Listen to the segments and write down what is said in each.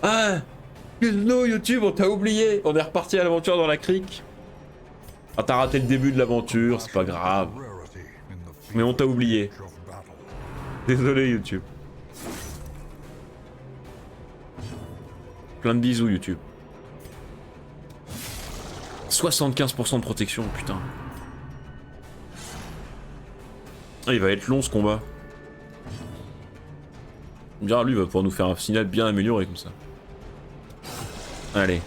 Ah, excuse-nous YouTube, on t'a oublié. On est reparti à l'aventure dans la crique. Ah, t'as raté le début de l'aventure, c'est pas grave. Mais on t'a oublié. Désolé YouTube. Plein de bisous YouTube. 75% de protection, putain. Ah, il va être long ce combat. Bien, lui va pouvoir nous faire un final bien amélioré comme ça. Allez.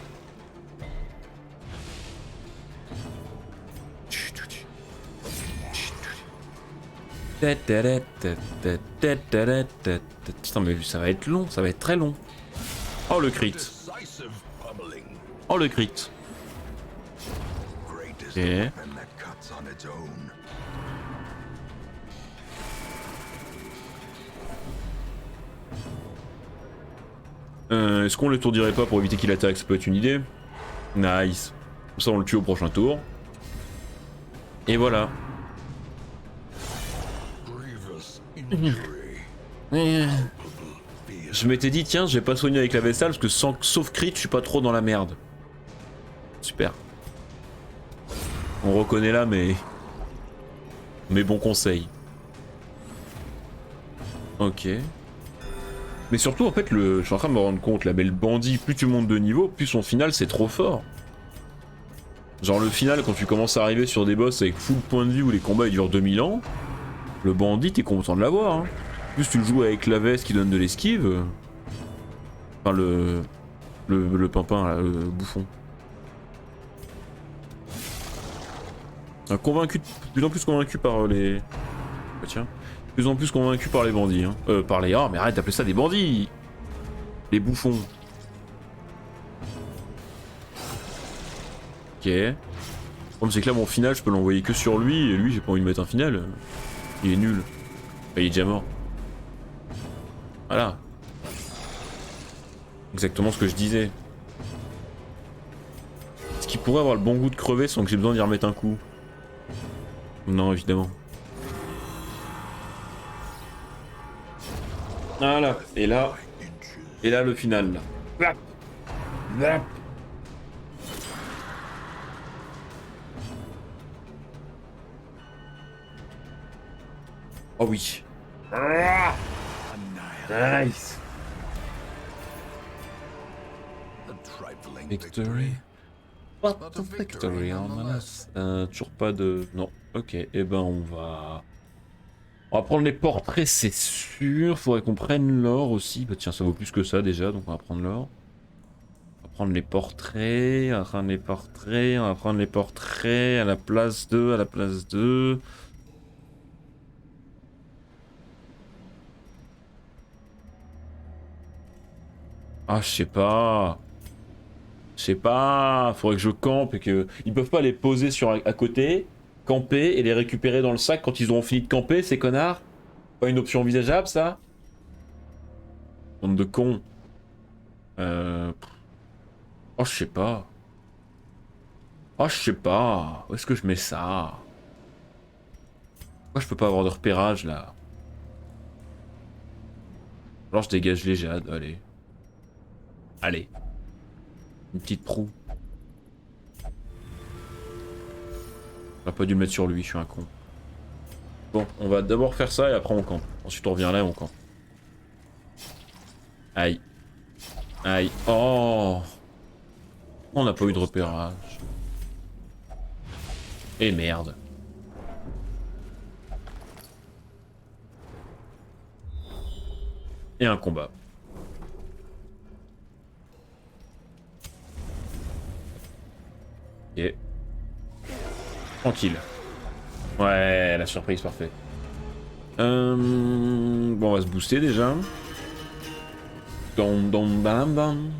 Putain mais ça va être long, ça va être très long. Oh le crit. Oh le crit. Ok. Est-ce qu'on le tourdirait pas pour éviter qu'il attaque? Ça peut être une idée. Nice. Comme ça on le tue au prochain tour. Et voilà. Je m'étais dit tiens, je vais pas soigner avec la vaisselle parce que sauf crit, je suis pas trop dans la merde. Super. On reconnaît là mes bons conseils. Ok. Mais surtout en fait je suis en train de me rendre compte là, mais le bandit, plus tu montes de niveau, plus son final c'est trop fort. Genre le final quand tu commences à arriver sur des boss avec full point de vue où les combats ils durent 2000 ans, le bandit t'es content de l'avoir hein. Plus tu le joues avec la veste qui donne de l'esquive. Enfin le pimpin là, le bouffon. Convaincu, de plus en plus convaincu par les... Bah, tiens. De plus en plus convaincu par les bandits. Hein. Par les... Oh mais arrête d'appeler ça des bandits. Les bouffons. Ok. Le problème c'est que là mon final je peux l'envoyer que sur lui et lui j'ai pas envie de mettre un final. Il est nul. Bah, il est déjà mort. Voilà. Exactement ce que je disais. Est-ce qu'il pourrait avoir le bon goût de crever sans que j'ai besoin d'y remettre un coup? Non, évidemment. Voilà. Et là le final. Là. Là. Oh oui. Nice. Victory. What the victory on us. Toujours pas de... Non. Ok, et ben on va prendre les portraits, c'est sûr. Faudrait qu'on prenne l'or aussi. Bah tiens, ça vaut plus que ça déjà, donc on va prendre l'or. On va prendre les portraits, on va prendre les portraits, on va prendre les portraits à la place 2, à la place 2. Ah, je sais pas. Je sais pas, faudrait que je campe et que... Ils peuvent pas les poser sur à côté, camper et les récupérer dans le sac quand ils auront fini de camper, ces connards? Pas une option envisageable, ça? Bande de cons. Oh, je sais pas. Oh, je sais pas. Où est-ce que je mets ça? Pourquoi je peux pas avoir de repérage, là? Alors je dégage les jades, allez. Allez. Une petite proue. J'aurais pas dû le mettre sur lui, je suis un con. Bon, on va d'abord faire ça et après on campe. Ensuite on revient là et on campe. Aïe. Aïe. Oh. On n'a pas eu de repérage. Et merde. Et un combat. Ok. Tranquille. Ouais, la surprise, parfait. Bon, on va se booster déjà. Bam, bam.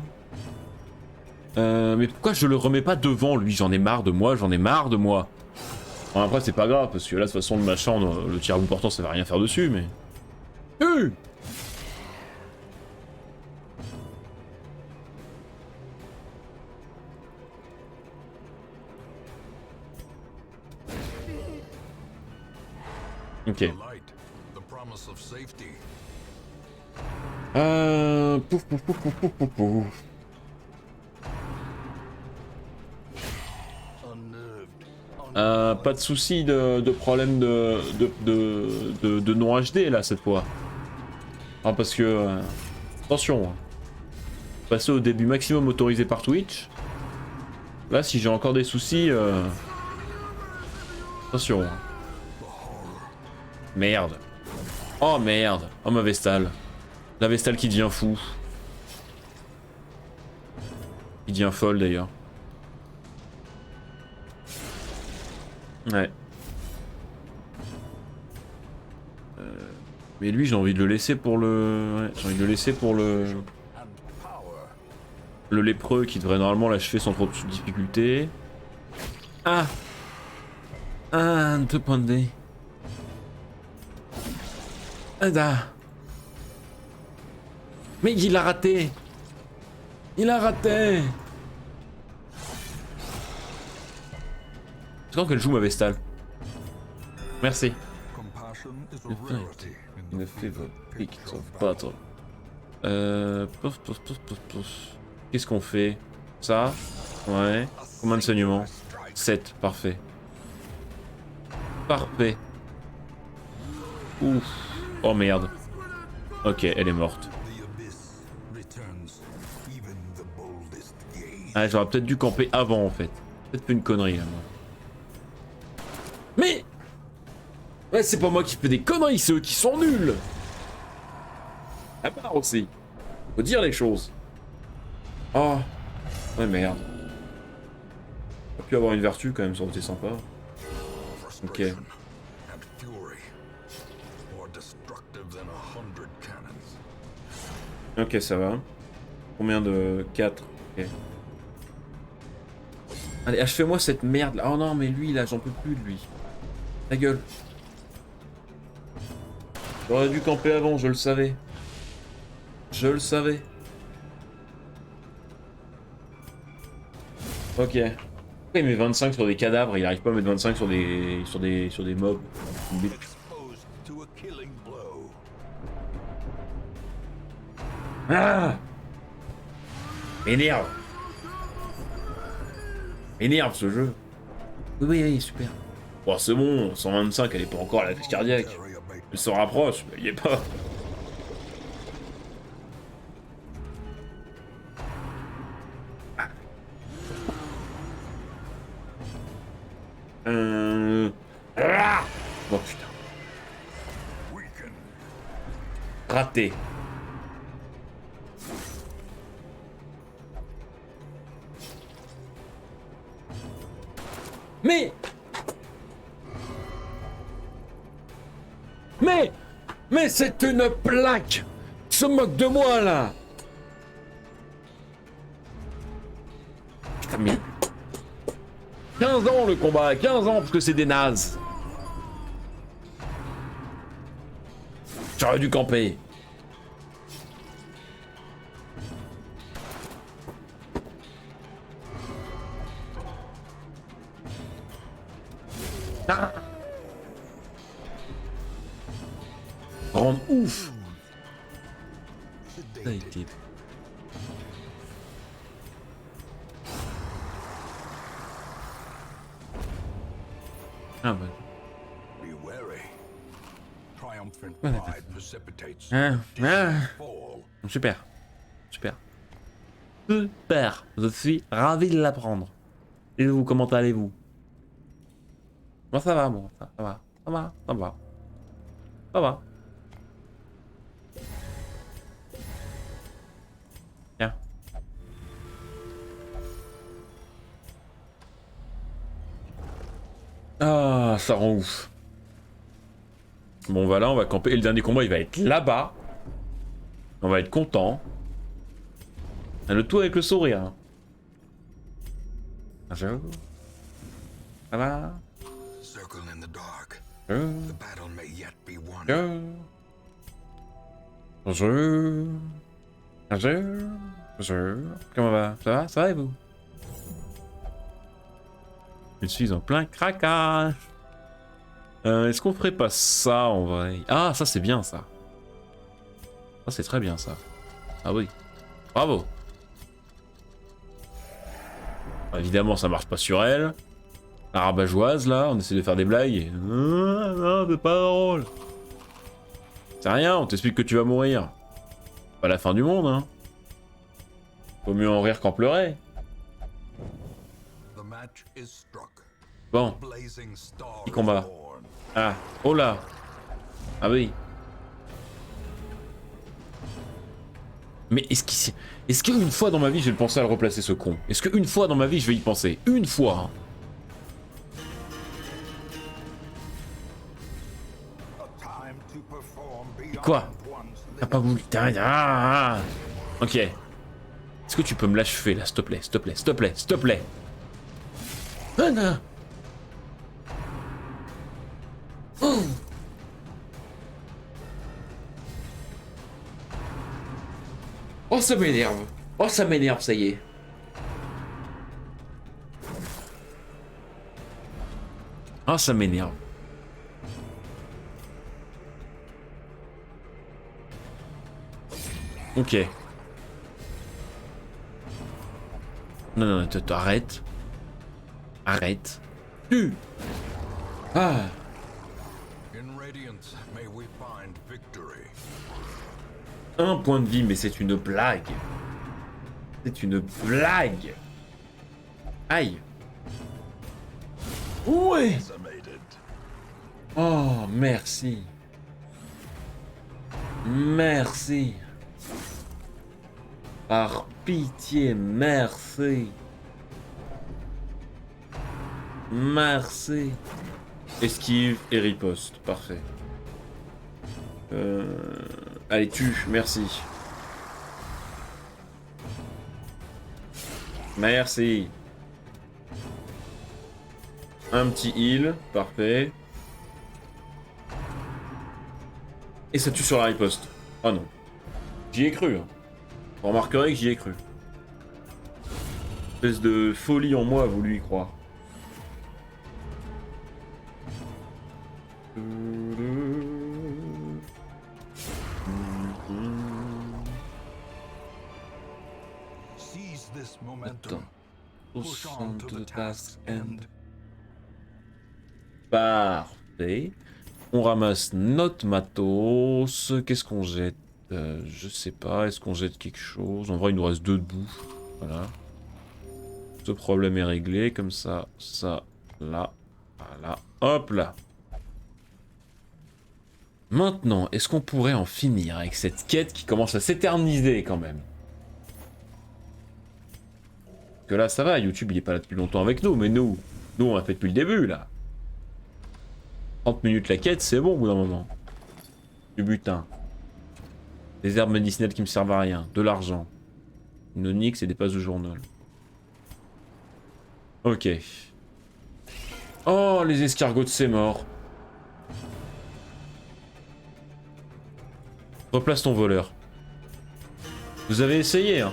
Mais pourquoi je le remets pas devant lui? J'en ai marre de moi, j'en ai marre de moi. Bon, après, c'est pas grave, parce que là, de toute façon, le machin, le tir à bout portant, ça va rien faire dessus, mais... Ok. Pouf, pouf, pouf, pouf, pouf, pouf, pouf. Pas de soucis de problème de non HD là cette fois. Ah, parce que... attention. Hein. Passer au début maximum autorisé par Twitch. Là si j'ai encore des soucis... attention. Hein. Merde. Oh merde. Oh ma Vestale. La Vestale qui devient fou. Qui devient folle d'ailleurs. Ouais. Mais lui j'ai envie de le laisser pour le... Ouais, j'ai envie de le laisser pour le... Le lépreux qui devrait normalement l'achever sans trop de difficulté. Ah. Ah, 2 points de dé. Ah. Mais il a raté. Il a raté. C'est quand qu'elle joue ma Vestale? Merci. Une favor pick of battle. Qu'est-ce qu'on fait? Ça? Ouais. Combien de saignements? 7, parfait. Parfait. Ouf. Oh merde. Ok, elle est morte. Ah, j'aurais peut-être dû camper avant en fait. Peut-être fait une connerie là, moi. Mais ouais, c'est pas moi qui fais des conneries, c'est eux qui sont nuls. À part aussi. Faut dire les choses. Oh. Ouais, merde. On a pu avoir une vertu quand même, ça aurait été sympa. Ok. Ok, ça va. Combien de... 4. Ok. Allez, achevez-moi cette merde là. Oh non, mais lui là, j'en peux plus de lui. Ta gueule. J'aurais dû camper avant, je le savais. Je le savais. Ok. Pourquoi il met 25 sur des cadavres, il arrive pas à mettre 25 sur des mobs. Ah! M'énerve. M'énerve ce jeu. Oui, oui, super. Bon, c'est bon, 125, elle est pas encore à la crise cardiaque. Elle se rapproche, mais il y est pas. Ah oh putain. Raté. Mais c'est une plaque. Il se moque de moi là. Putain mais 15 ans le combat, 15 ans parce que c'est des nazes. J'aurais dû camper. Ah. Rendre ouf. Ça a été. Ah bah. Super. Super. Super. Je suis ravi de l'apprendre. Et vous, comment allez-vous? Moi ça va, bon, ça va. Ça va, ça va. Ça va. Tiens. Ah, ça rend ouf. Bon, voilà, on va camper. Et le dernier combat, il va être là-bas. On va être content. Le tout avec le sourire. Bonjour. Ça va? Bonjour. Bonjour. Bonjour. Comment va? Ça va? Ça va et vous? Je suis en plein craquage. Est-ce qu'on ferait pas ça en vrai? Ah, ça c'est bien ça. Ça, c'est très bien, ça. Ah oui. Bravo. Évidemment, ça marche pas sur elle. La rabat-joise, là, on essaie de faire des blagues. Et... non, c'est pas drôle. C'est rien, on t'explique que tu vas mourir. Pas la fin du monde, hein. Vaut mieux en rire qu'en pleurer. Bon. Qui combat? Ah, oh là. Ah oui. Mais est-ce qu'une fois dans ma vie je vais penser à le replacer ce con? Est-ce qu'une fois dans ma vie je vais y penser? Une fois hein. Et quoi? T'as pas voulu... Ok. Est-ce que tu peux me l'achever là, s'il te plaît, s'il te plaît, s'il te plaît, s'il te plaît? Ah non. Oh. Oh ça m'énerve. Oh ça m'énerve, ça y est. Ah ça m'énerve. Ok. Non, non, arrête. Arrête. Ah. Un point de vie, mais c'est une blague. C'est une blague. Aïe. Ouais. Oh, merci. Merci. Par pitié, merci. Merci. Esquive et riposte, parfait. Allez, tue, merci. Merci. Un petit heal, parfait. Et ça tue sur la riposte. Ah non. J'y ai cru. Hein. Vous remarquerez que j'y ai cru. Espèce de folie en moi a voulu y croire. Attends. Parfait. On ramasse notre matos. Qu'est-ce qu'on jette? Je sais pas. Est-ce qu'on jette quelque chose? En vrai, il nous reste 2 de boue. Voilà. Ce problème est réglé. Comme ça, ça, là. Voilà. Hop là. Maintenant, est-ce qu'on pourrait en finir avec cette quête qui commence à s'éterniser quand même? Parce que là, ça va. YouTube, il est pas là depuis longtemps avec nous. Mais nous, on l'a fait depuis le début, là. 30 minutes la quête, c'est bon au bout d'un moment. Du butin. Des herbes médicinales qui me servent à rien. De l'argent. Une onyx et des passes de journal. Ok. Oh, les escargots de c'est mort. Replace ton voleur. Vous avez essayé, hein.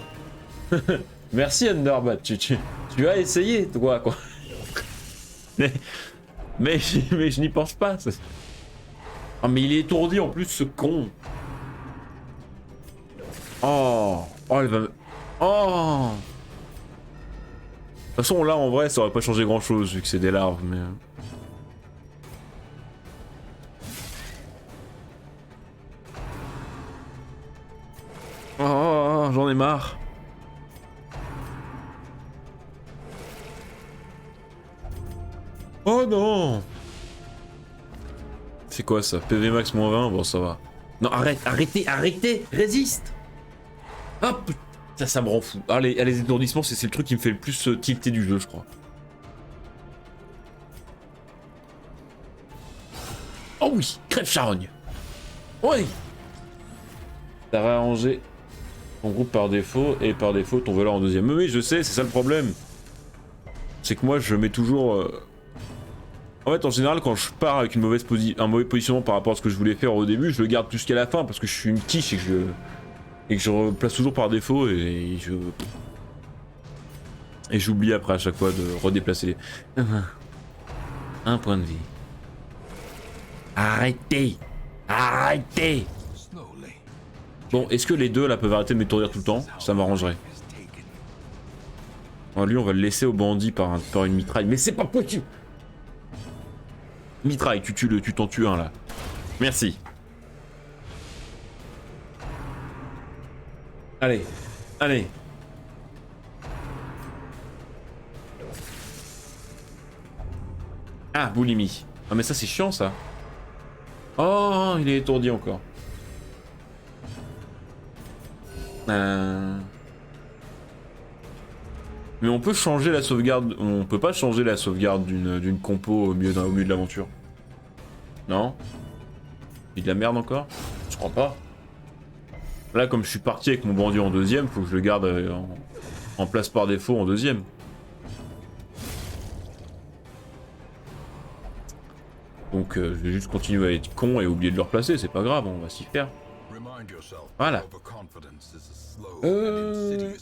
Merci Underbat, tu as essayé, toi, quoi. Mais je n'y pense pas. Ah, mais il est étourdi en plus, ce con. Oh, elle va me... Oh. De toute façon, là, en vrai, ça aurait pas changé grand-chose, vu que c'est des larves, mais... Oh, j'en ai marre. Oh non. C'est quoi ça? PV max -20? Bon, ça va. Non, arrêtez, résiste. Hop. Ça me rend fou. Ah, les étourdissements, c'est le truc qui me fait le plus tilter du jeu, je crois. Oh oui, crève charogne. Oui. T'as réarrangé ton groupe par défaut et par défaut ton voleur en deuxième. Mais oui, je sais, c'est ça le problème. C'est que moi, je mets toujours... En fait, en général, quand je pars avec un mauvais positionnement par rapport à ce que je voulais faire au début, je le garde jusqu'à la fin parce que je suis une quiche et que je replace toujours par défaut et j'oublie après à chaque fois de redéplacer. Un point de vie. Arrêtez! Bon, est-ce que les deux là peuvent arrêter de m'étourdir tout le temps? Ça m'arrangerait. Bon, lui, on va le laisser au bandit par une mitraille. Mais c'est pas possible! Mitraille, tu t'en tues un là. Merci. Allez, allez. Ah, boulimie. Ah mais ça c'est chiant ça. Oh, il est étourdi encore. Mais on peut changer la sauvegarde. On peut pas changer la sauvegarde d'une compo au milieu de l'aventure. Non? Il y a de la merde encore? Je crois pas. Là, comme je suis parti avec mon bandit en deuxième, faut que je le garde en place par défaut en deuxième. Donc je vais juste continuer à être con et oublier de le replacer, c'est pas grave, on va s'y faire. Voilà.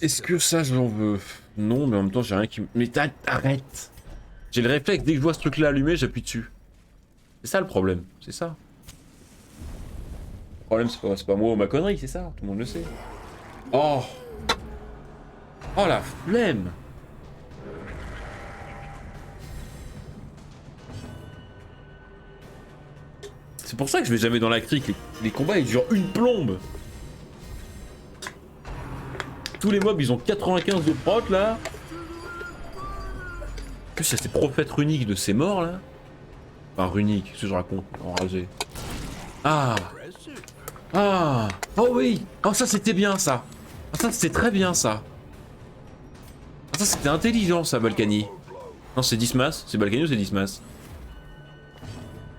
Est-ce que ça j'en veux? Non, mais en même temps j'ai rien qui... Mais arrête! J'ai le réflexe, dès que je vois ce truc là allumé, j'appuie dessus. C'est ça le problème, c'est ça. Le problème c'est pas moi ou ma connerie, c'est ça, tout le monde le sait. Oh! Oh la flemme! C'est pour ça que je vais jamais dans la crique, les combats ils durent une plombe! Tous les mobs ils ont 95 de prot là. En plus il y a ces prophètes runiques de ces morts là. Enfin runiques, ce que je raconte, enragé. Ah! Ah! Oh oui! Oh ça c'était bien ça! Ah ça c'était très bien ça! Ah ça c'était intelligent ça Balkany! Non c'est Dismas? C'est Balkany ou c'est Dismas?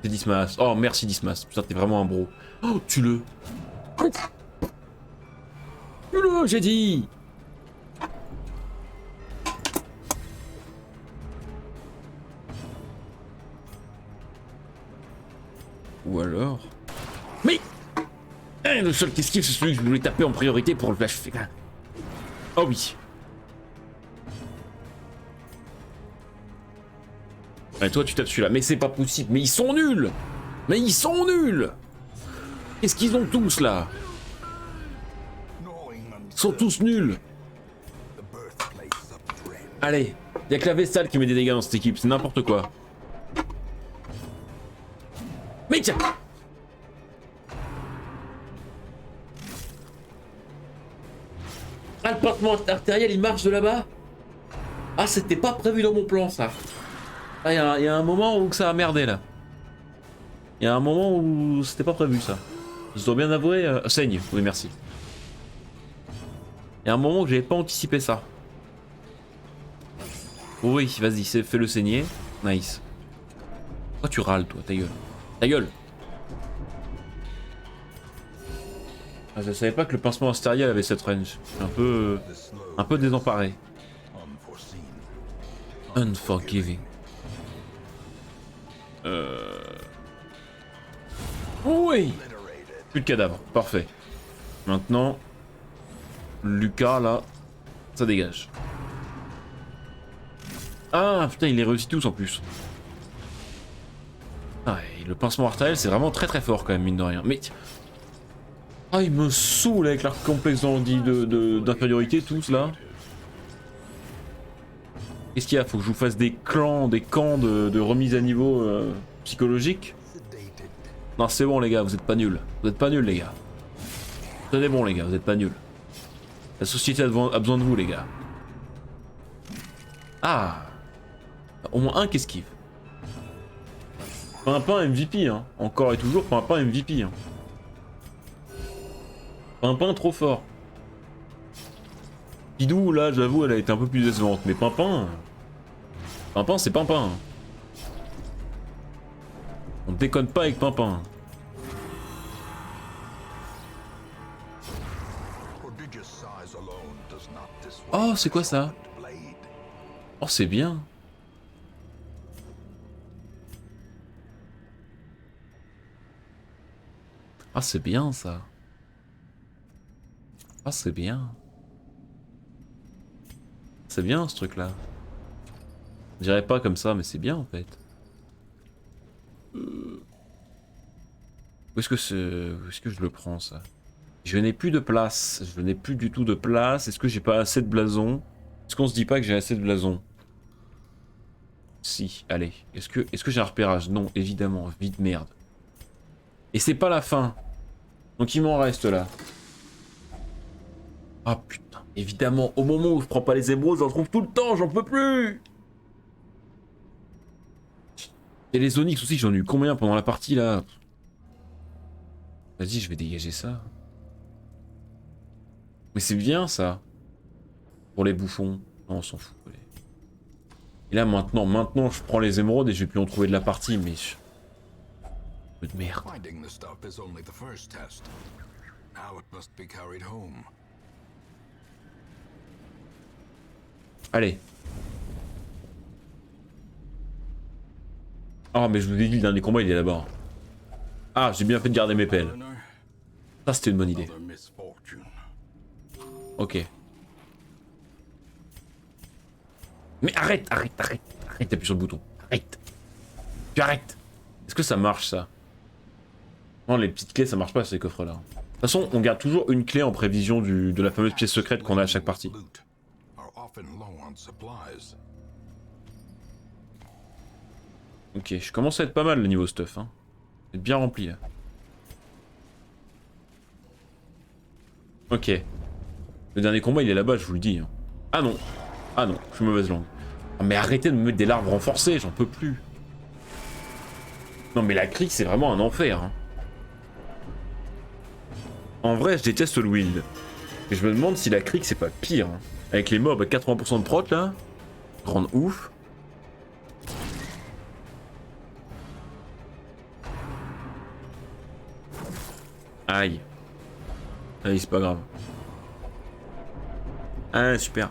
C'est Dismas. Oh merci Dismas, putain t'es vraiment un bro. Oh tue-le! Tue-le j'ai dit! Ou alors... Mais le seul qui esquive, c'est celui que je voulais taper en priorité pour le flash. Oh oui. Et toi tu tapes celui-là. Mais c'est pas possible. Mais ils sont nuls. Mais ils sont nuls. Qu'est-ce qu'ils ont tous là? Ils sont tous nuls. Allez. Y'a que la Vestale qui met des dégâts dans cette équipe. C'est n'importe quoi. Mais tiens. Ah, le pansement artériel il marche de là-bas? Ah c'était pas prévu dans mon plan ça. Ah y a un moment où ça a merdé là. Y a un moment où c'était pas prévu ça. Je dois bien avouer... Saigne, oui merci. Y a un moment où j'avais pas anticipé ça. Oui vas-y fais-le saigner. Nice. Pourquoi tu râles toi, ta gueule? Ta gueule. Ah, je savais pas que le pincement artériel avait cette range. Un peu désemparé. Unforgiving. Oui. Plus de cadavres, parfait. Maintenant, Lucas là, ça dégage. Ah putain, il les réussit tous en plus. Ah, et le pincement artériel, c'est vraiment très très fort quand même, mine de rien. Mais ah, il me saoule avec leur complexe d'infériorité, tous là. Qu'est-ce qu'il y a? Faut que je vous fasse des camps de remise à niveau psychologique? Non, c'est bon les gars, vous êtes pas nuls. Vous êtes pas nuls les gars. Tenez bon les gars, vous êtes pas nuls. La société a besoin de vous les gars. Ah! Au moins un qui esquive. Pimpin MVP, hein. Encore et toujours, Pimpin MVP. Hein. Pimpin trop fort. Pidou, là, j'avoue, elle a été un peu plus décevante. Mais Pimpin... Pimpin, c'est Pimpin. On déconne pas avec Pimpin. Oh, c'est quoi ça? Oh, c'est bien. Ah, c'est bien ça. Ah, c'est bien. C'est bien ce truc là. Je dirais pas comme ça, mais c'est bien en fait. Où est-ce que je le prends ça? Je n'ai plus de place. Je n'ai plus du tout de place. Est-ce que j'ai pas assez de blason? Est-ce qu'on se dit pas que j'ai assez de blason? Si, allez. Est-ce que j'ai un repérage? Non, évidemment. Vite merde. Et c'est pas la fin. Donc il m'en reste là. Ah putain. Évidemment, au moment où je prends pas les émeraudes, j'en trouve tout le temps. J'en peux plus. Et les onyx aussi, j'en ai eu combien pendant la partie là? Vas-y, je vais dégager ça. Mais c'est bien ça. Pour les bouffons. Non, on s'en fout. Allez. Et là maintenant je prends les émeraudes et je vais plus en trouver de la partie, mais... Peu de merde. Allez. Ah mais je vous ai dit, le dernier combat il est là-bas. Ah, j'ai bien fait de garder mes pelles. Ça c'était une bonne idée. Ok. Mais arrête d'appuyer sur le bouton. Arrête. Tu arrêtes. Est-ce que ça marche ça? Non, les petites clés ça marche pas ces coffres là. De toute façon, on garde toujours une clé en prévision de la fameuse pièce secrète qu'on a à chaque partie. Ok, je commence à être pas mal le niveau stuff. Hein. C'est bien rempli là. Ok. Le dernier combat il est là-bas, je vous le dis. Hein. Ah non. Ah non, je suis mauvaise langue. Ah, mais arrêtez de me mettre des larves renforcées, j'en peux plus. Non mais la crique c'est vraiment un enfer. Hein. En vrai je déteste le wild. Et je me demande si la crique c'est pas pire. Hein. Avec les mobs à 80% de prot là. Grande ouf. Aïe. Allez, c'est pas grave. Ah, super.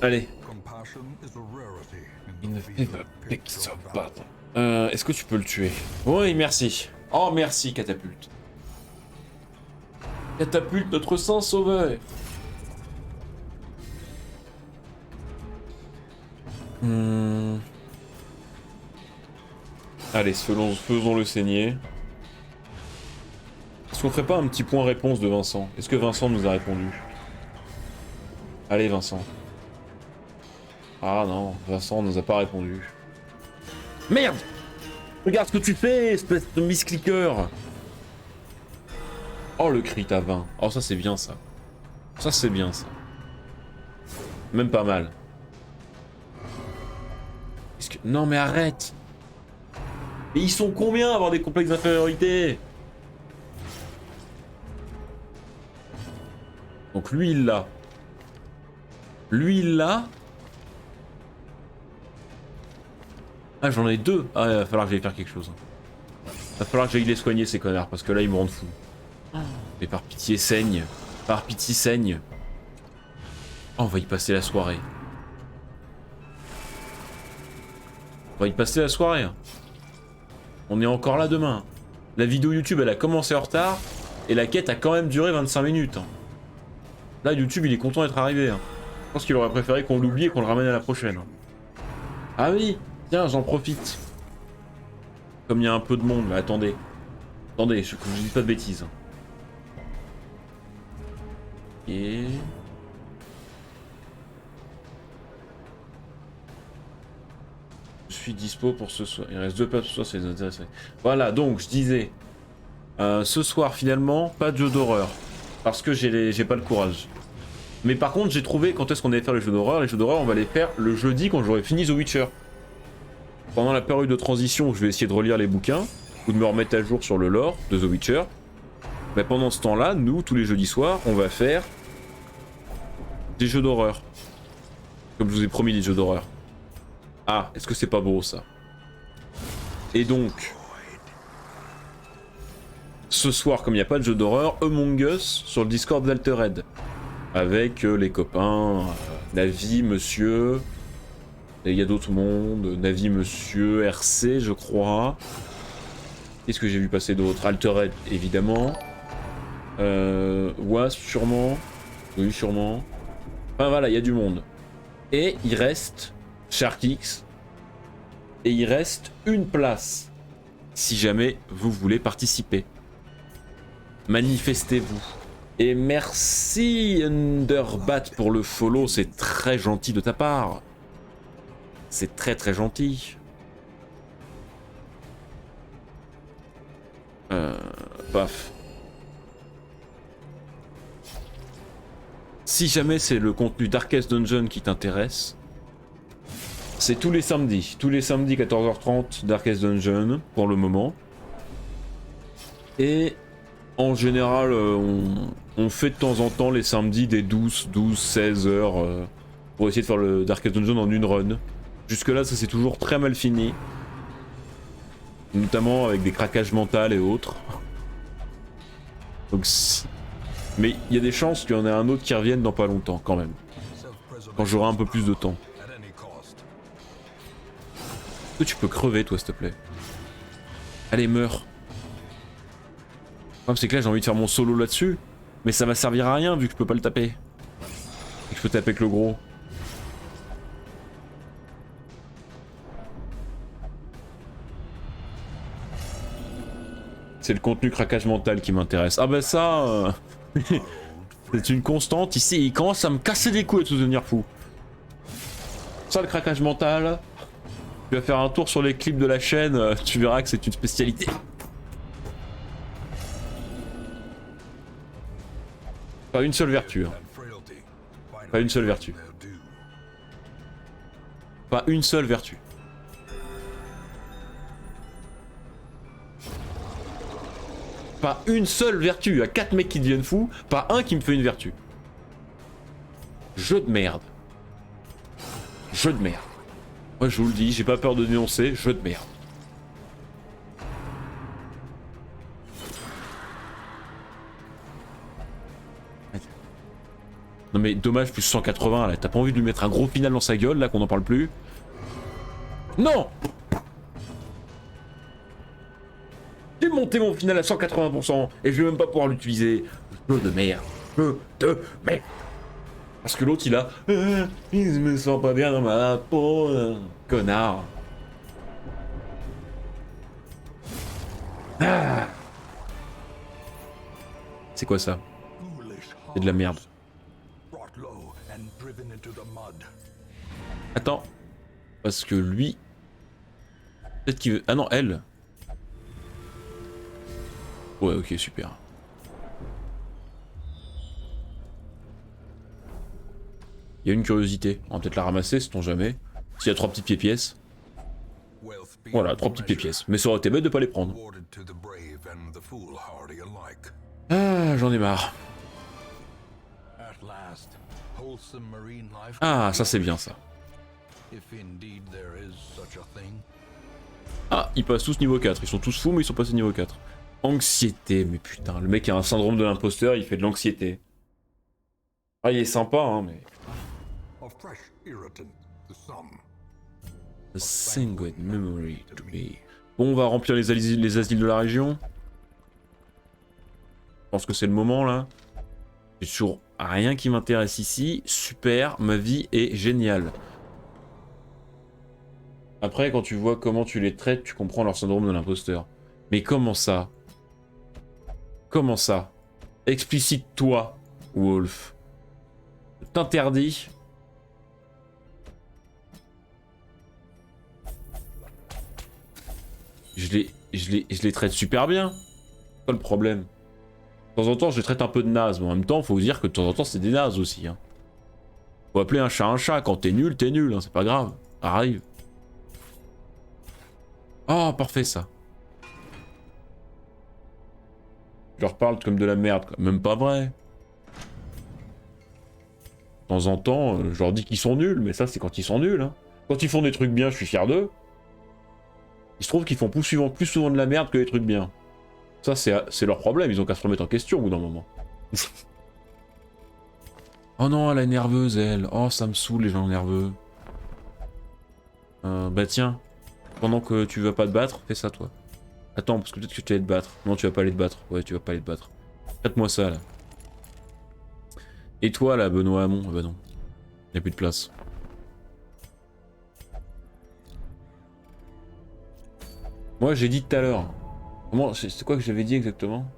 Allez. Est-ce que tu peux le tuer? Oui, merci. Oh, merci, catapulte. Catapulte, notre saint sauveur. Allez, faisons-le saigner. Est-ce qu'on ferait pas un petit point réponse de Vincent? Est-ce que Vincent nous a répondu? Allez, Vincent. Ah non, Vincent nous a pas répondu. Merde! Regarde ce que tu fais, espèce de misclicker! Oh, le crit à 20. Oh, ça c'est bien ça. Ça c'est bien ça. Même pas mal. Non mais arrête! Mais ils sont combien à avoir des complexes d'infériorité? Donc lui il l'a. Lui il l'a. Ah j'en ai deux. Ah il va falloir que j'aille faire quelque chose. Il va falloir que j'aille les soigner ces connards parce que là ils me rendent fou. Mais par pitié saigne. Par pitié saigne. Oh, on va y passer la soirée. On va y passer la soirée. Hein. On est encore là demain. La vidéo YouTube elle a commencé en retard et la quête a quand même duré 25 minutes. Hein. Là YouTube il est content d'être arrivé. Hein. Je pense qu'il aurait préféré qu'on l'oublie et qu'on le ramène à la prochaine. Ah oui, tiens j'en profite. Comme il y a un peu de monde là, attendez. Attendez, je ne dis pas de bêtises. Et... je suis dispo pour ce soir. Il reste 2 places ce soir, c'est les intéressés. Voilà, donc je disais... ce soir finalement, pas de jeu d'horreur. Parce que j'ai pas le courage. Mais par contre, j'ai trouvé quand est-ce qu'on allait faire les jeux d'horreur. Les jeux d'horreur, on va les faire le jeudi quand j'aurai fini The Witcher. Pendant la période de transition, je vais essayer de relire les bouquins ou de me remettre à jour sur le lore de The Witcher. Mais pendant ce temps-là, nous, tous les jeudis soirs, on va faire des jeux d'horreur. Comme je vous ai promis, des jeux d'horreur. Ah, est-ce que c'est pas beau ça? Et donc, ce soir, comme il n'y a pas de jeu d'horreur, Among Us sur le Discord d'Altered. Avec les copains, Navi, Monsieur, il y a d'autres mondes, Navi, Monsieur, RC, je crois. Qu'est-ce que j'ai vu passer d'autre? Altered, évidemment. Wasp, sûrement. Oui, sûrement. Enfin voilà, il y a du monde. Et il reste Sharkix. Et il reste une place. Si jamais vous voulez participer. manifestez-vous. Et merci Underbat pour le follow, c'est très gentil de ta part. C'est très très gentil. Paf. Si jamais c'est le contenu Darkest Dungeon qui t'intéresse, c'est tous les samedis 14h30 Darkest Dungeon pour le moment. Et en général, on fait de temps en temps les samedis des 16 heures pour essayer de faire le Darkest Dungeon en une run. Jusque là, ça c'est toujours très mal fini. Notamment avec des craquages mentaux et autres. Donc mais il y a des chances qu'il y en ait un autre qui revienne dans pas longtemps quand même. Quand j'aurai un peu plus de temps. Est-ce que tu peux crever toi s'il te plaît? Allez meurs. Le problème c'est que là j'ai envie de faire mon solo là-dessus. Mais ça va servir à rien vu que je peux pas le taper. Et que je peux taper avec le gros. C'est le contenu craquage mental qui m'intéresse. Ah bah ça... c'est une constante ici, il commence à me casser les couilles de se devenir fou. Ça le craquage mental, tu vas faire un tour sur les clips de la chaîne, tu verras que c'est une spécialité. Pas une seule vertu. Hein. Pas une seule vertu. Pas une seule vertu. Pas une seule vertu, à 4 mecs qui deviennent fous, pas un qui me fait une vertu. Jeu de merde. Jeu de merde. Moi je vous le dis, j'ai pas peur de dénoncer, jeu de merde. Non mais dommage plus 180 là, t'as pas envie de lui mettre un gros final dans sa gueule là qu'on en parle plus? Non! J'ai monté mon final à 180% et je vais même pas pouvoir l'utiliser. Jeu de merde. Jeu de merde. Parce que l'autre il a... il me sent pas bien dans ma peau. Connard. Ah. C'est quoi ça? C'est de la merde. Attends. Parce que lui... Peut-être qu'il veut... Ah non, elle. Ouais, ok, super. Il y a une curiosité. On va peut-être la ramasser, sait-on jamais. S'il y a 3 petites pièces. Voilà, 3 petites pièces. Mais ça aurait été bête de pas les prendre. Ah, j'en ai marre. Ah, ça c'est bien ça. Ah, ils passent tous niveau 4. Ils sont tous fous, mais ils sont passés niveau 4. Anxiété, mais putain, le mec a un syndrome de l'imposteur, il fait de l'anxiété. Ah, il est sympa, hein, mais... A sanguine memory to be. Bon, on va remplir les asiles de la région. Je pense que c'est le moment, là. J'ai toujours rien qui m'intéresse ici. Super, ma vie est géniale. Après, quand tu vois comment tu les traites, tu comprends leur syndrome de l'imposteur. Mais comment ça? Comment ça? Explicite-toi, Wolf. Je t'interdis. Je les traite super bien. C'est pas le problème. De temps en temps, je les traite un peu de naze, mais en même temps, faut vous dire que de temps en temps, c'est des nazes aussi. Hein. Faut appeler un chat, quand t'es nul, hein, c'est pas grave. Ça arrive. Oh, parfait ça. Je leur parle comme de la merde, quoi. Même pas vrai. De temps en temps, je leur dis qu'ils sont nuls, mais ça c'est quand ils sont nuls. Hein. Quand ils font des trucs bien, je suis fier d'eux. Il se trouve qu'ils font plus souvent de la merde que des trucs bien. Ça c'est leur problème, ils ont qu'à se remettre en question au bout d'un moment. Oh non, elle est nerveuse elle. Oh ça me saoule les gens nerveux. Bah tiens, pendant que tu vas pas te battre, fais ça toi. Attends, parce que peut-être que tu vas te battre. Non, tu vas pas aller te battre. Ouais, tu vas pas aller te battre. Faites-moi ça, là. Et toi, là, Benoît Hamon? Ah bah non. Y'a plus de place. Moi, j'ai dit tout à l'heure. Comment... C'est quoi que j'avais dit exactement?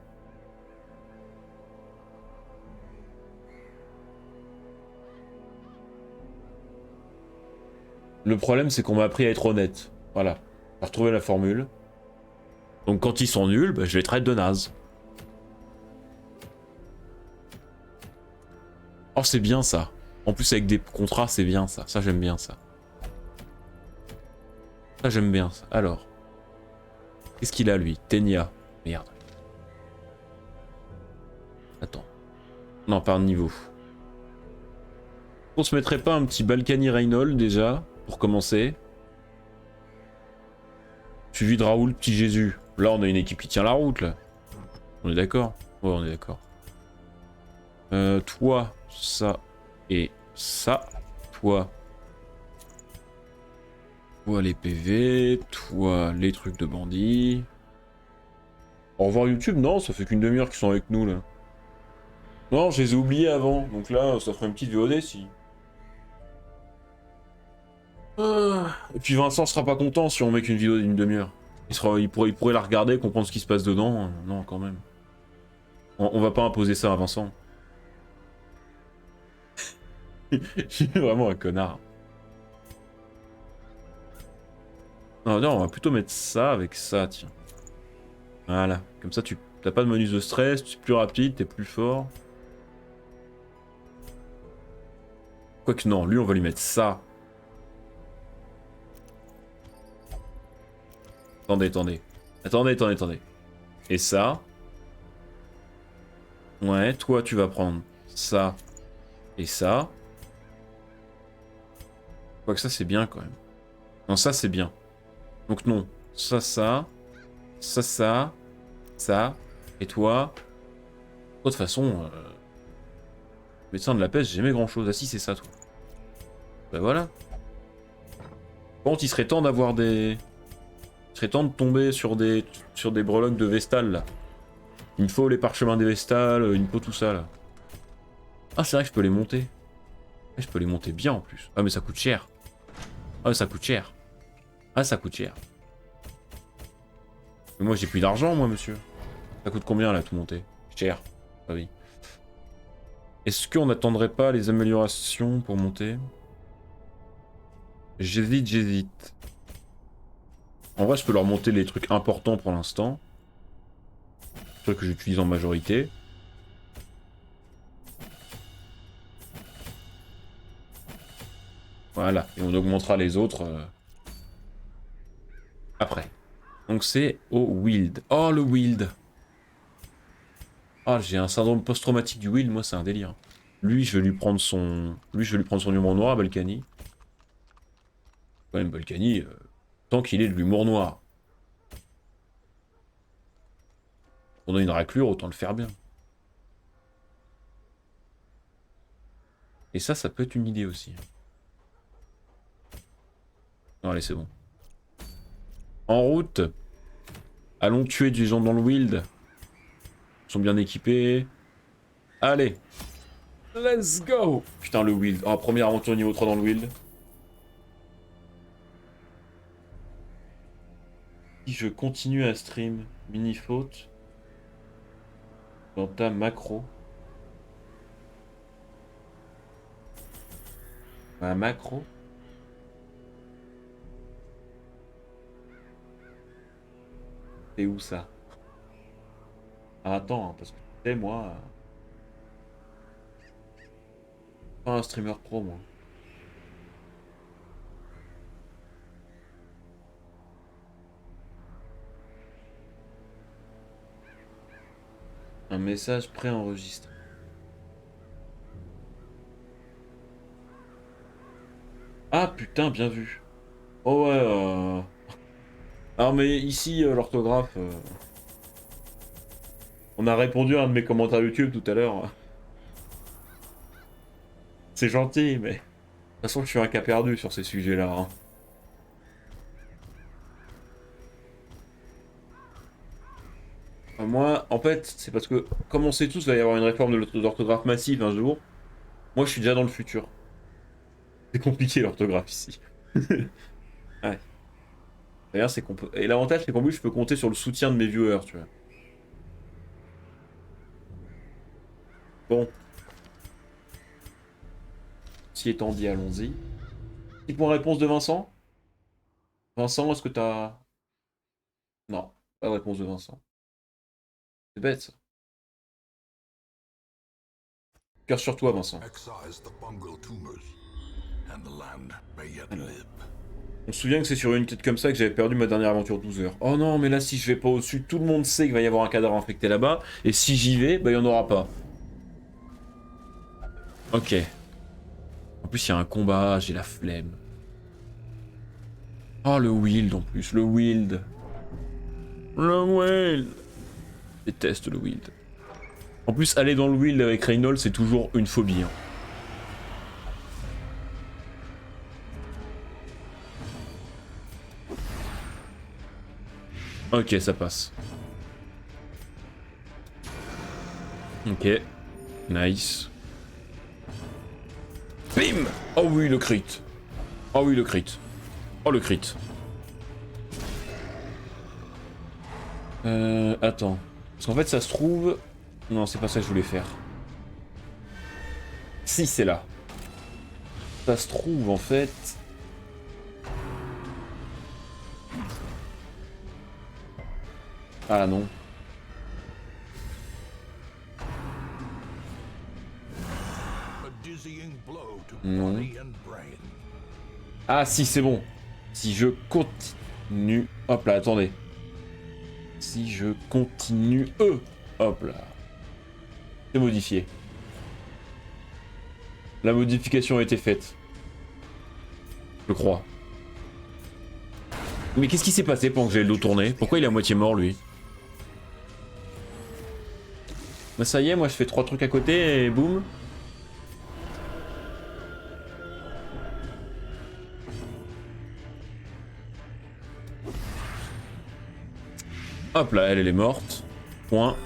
Le problème, c'est qu'on m'a appris à être honnête. Voilà. J'ai retrouvé la formule. Donc quand ils sont nuls, bah, je les traite de naze. Oh, c'est bien ça. En plus, avec des contrats, c'est bien ça. Ça, j'aime bien ça. Ça, j'aime bien ça. Alors. Qu'est-ce qu'il a, lui? Tenia. Merde. Attends. Non, par niveau. On se mettrait pas un petit Balkany Reynold déjà, pour commencer. Suivi de Raoul, petit Jésus. Là, on a une équipe qui tient la route, là. On est d'accord? Ouais, on est d'accord. Toi, ça et ça. Toi. Toi, les PV. Toi, les trucs de bandits. Au revoir YouTube, non, ça fait qu'une demi-heure qu'ils sont avec nous, là. Non, je les ai oubliés avant, donc là, ça ferait une petite VOD, si. Et puis Vincent sera pas content si on met qu'une vidéo d'une demi-heure. Il pourrait la regarder, comprendre ce qui se passe dedans. Non, quand même. On va pas imposer ça à Vincent. Il est vraiment un connard. Non, non, on va plutôt mettre ça avec ça, tiens. Voilà. Comme ça, tu t'as pas de bonus de stress, tu es plus rapide, t'es plus fort. Quoique non, lui, on va lui mettre ça. Attendez, attendez. Attendez, attendez, attendez. Et ça. Ouais, toi, tu vas prendre ça et ça. Quoique ça, c'est bien, quand même. Non, ça, c'est bien. Donc non. Ça, ça. Ça, ça. Ça. Et toi. De toute façon, médecin de la peste, j'ai jamais grand chose. Ah si, c'est ça, toi. Bah voilà. Par contre, il serait temps d'avoir des... Il serait temps de tomber sur des breloques de Vestal, là. Il me faut les parchemins des Vestales, il me faut tout ça, là. Ah, c'est vrai que je peux les monter. Je peux les monter bien, en plus. Ah, mais ça coûte cher. Ah, ça coûte cher. Ah, ça coûte cher. Mais moi, j'ai plus d'argent, moi, monsieur. Ça coûte combien, là, tout monter? Cher. Ah oui. Est-ce qu'on n'attendrait pas les améliorations pour monter? J'hésite, j'hésite. En vrai, je peux leur monter les trucs importants pour l'instant. Trucs que j'utilise en majorité. Voilà. Et on augmentera les autres après. Donc c'est au Wild. Oh, le Wild. Ah, j'ai un syndrome post-traumatique du Wild, moi, c'est un délire. Lui, je vais lui prendre son... Lui, je vais lui prendre son humour noir à Balkany. Quand même, Balkany, tant qu'il est de l'humour noir. On a une raclure, autant le faire bien. Et ça peut être une idée aussi. Non, allez, c'est bon. En route. Allons tuer des gens dans le Wild. Ils sont bien équipés. Allez. Let's go. Putain, le Wild. Oh, première aventure niveau 3 dans le Wild. Si je continue à stream mini-faute dans ta macro. Ma macro. C'est où ça? Ah, attends, hein, parce que tu sais, moi... Pas un streamer pro, moi. Un message préenregistré. Ah, putain, bien vu. Oh ouais, Alors, mais ici, l'orthographe... On a répondu à un de mes commentaires YouTube tout à l'heure. C'est gentil, mais... De toute façon, je suis un cas perdu sur ces sujets-là. Hein. Moi, en fait, c'est parce que, comme on sait tous, il va y avoir une réforme de l'orthographe massive un jour. Moi, je suis déjà dans le futur. C'est compliqué l'orthographe ici. Ouais. D'ailleurs, c'est qu'on peut... Et l'avantage, c'est qu'en plus, je peux compter sur le soutien de mes viewers, tu vois. Bon. Si étant dit, allons-y. Petit point réponse de Vincent. Vincent, est-ce que t'as... Non, pas de réponse de Vincent. C'est bête ça. Cœur sur toi, Vincent. On se souvient que c'est sur une quête comme ça que j'avais perdu ma dernière aventure 12 heures. Oh non, mais là, si je vais pas au-dessus, tout le monde sait qu'il va y avoir un cadavre infecté là-bas. Et si j'y vais, bah, il y en aura pas. Ok. En plus, il y a un combat, j'ai la flemme. Oh, le Wild en plus, le Wild. Le Wild. Je déteste le Wild. En plus, aller dans le Wild avec Reynolds, c'est toujours une phobie. Hein. Ok, ça passe. Ok. Nice. Bim! Oh oui, le crit. Oh oui, le crit. Oh, le crit. Attends. Parce qu'en fait, ça se trouve... Non, c'est pas ça que je voulais faire. Si, c'est là. Ça se trouve, en fait... Ah non. Non. Ah si, c'est bon. Si je continue... Hop là, attendez. Si je continue... Hop là. C'est modifié. La modification a été faite. Je crois. Mais qu'est-ce qui s'est passé pendant que j'ai le dos tourné? Pourquoi il est à moitié mort, lui? Bah ça y est, moi je fais 3 trucs à côté et boum. Hop là, elle est morte. Point.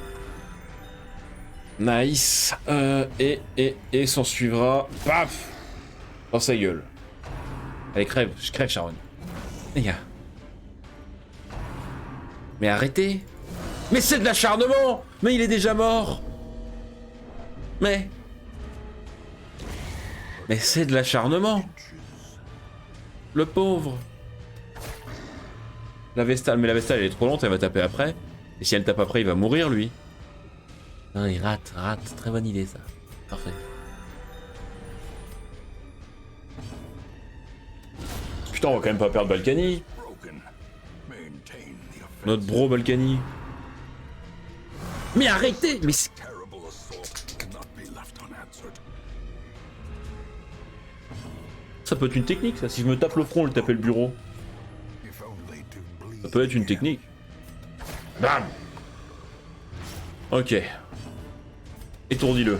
Nice. Et s'en suivra... Paf! Dans sa gueule. Allez, crève. Je crève, Sharon. Les gars. Mais arrêtez! Mais c'est de l'acharnement! Mais il est déjà mort! Mais c'est de l'acharnement! Le pauvre! La Vestale, mais la Vestale elle est trop lente, elle va taper après. Et si elle tape après, il va mourir lui. Non, il rate. Très bonne idée ça. Parfait. Putain, on va quand même pas perdre Balkany. Notre bro Balkany. Mais arrêtez! Mais ça peut être une technique ça. Si je me tape le front, le taper le bureau. Ça peut être une technique. Bam! Ok. Étourdis-le.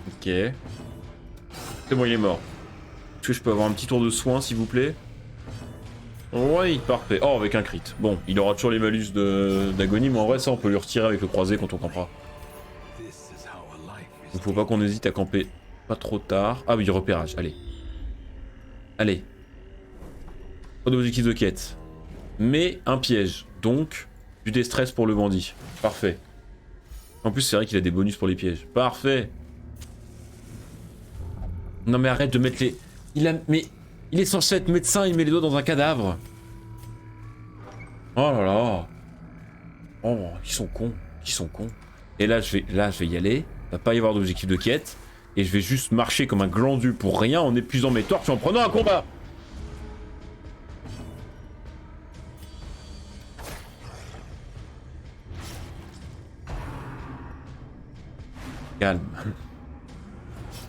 Ok. C'est bon, il est mort. Est-ce que je peux avoir un petit tour de soin, s'il vous plaît? Oui, parfait. Oh, avec un crit. Bon, il aura toujours les malus d'agonie, mais en vrai, ça, on peut lui retirer avec le croisé quand on campera. Il faut pas qu'on hésite à camper pas trop tard. Ah oui, repérage, allez. Allez. Pas d'objectif de quête. Mais un piège. Donc, du déstress pour le bandit. Parfait. En plus, c'est vrai qu'il a des bonus pour les pièges. Parfait. Non mais arrête de mettre les... Mais il est censé être médecin, il met les doigts dans un cadavre. Oh là là. Oh, ils sont cons. Ils sont cons. Et là, je vais y aller. Il va pas y avoir d'objectif de quête. Et je vais juste marcher comme un glandu pour rien en épuisant mes torches et en prenant un combat. Calme.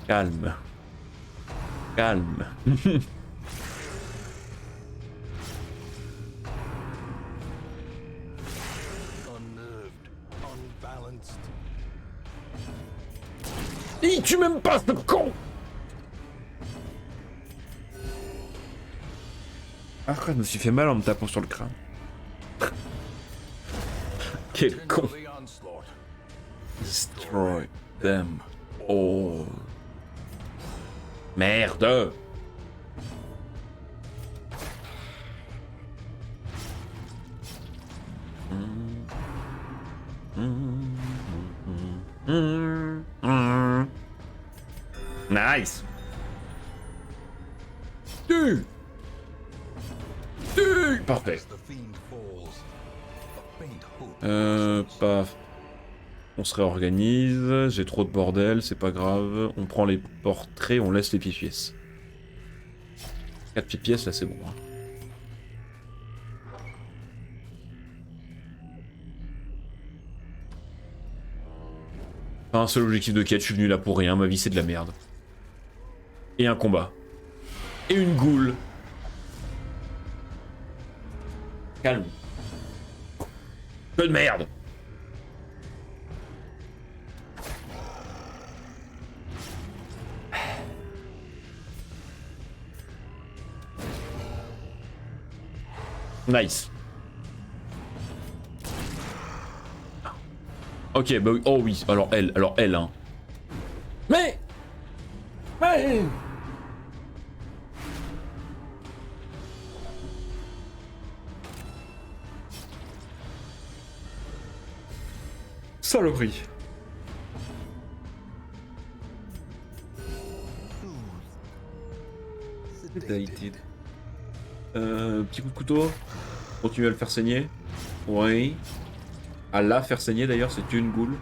Calme. Calme. Il tue même pas ce con. Ah, je me suis fait mal en me tapant sur le crâne. Quel con. Destroy them all. Merde. Nice. Tue. Tue. Parfait. Paf. On se réorganise, j'ai trop de bordel, c'est pas grave. On prend les portraits, on laisse les pièces. 4 pièces là c'est bon. Hein. Pas un seul objectif de quête, je suis venu là pour rien, ma vie c'est de la merde. Et un combat. Et une goule. Calme. Que de merde. Nice. Ok, bah oui. Oh oui, alors elle, hein. Mais saloperie. Petit coup de couteau. Continue à le faire saigner. Oui. À la faire saigner d'ailleurs, c'est une goule.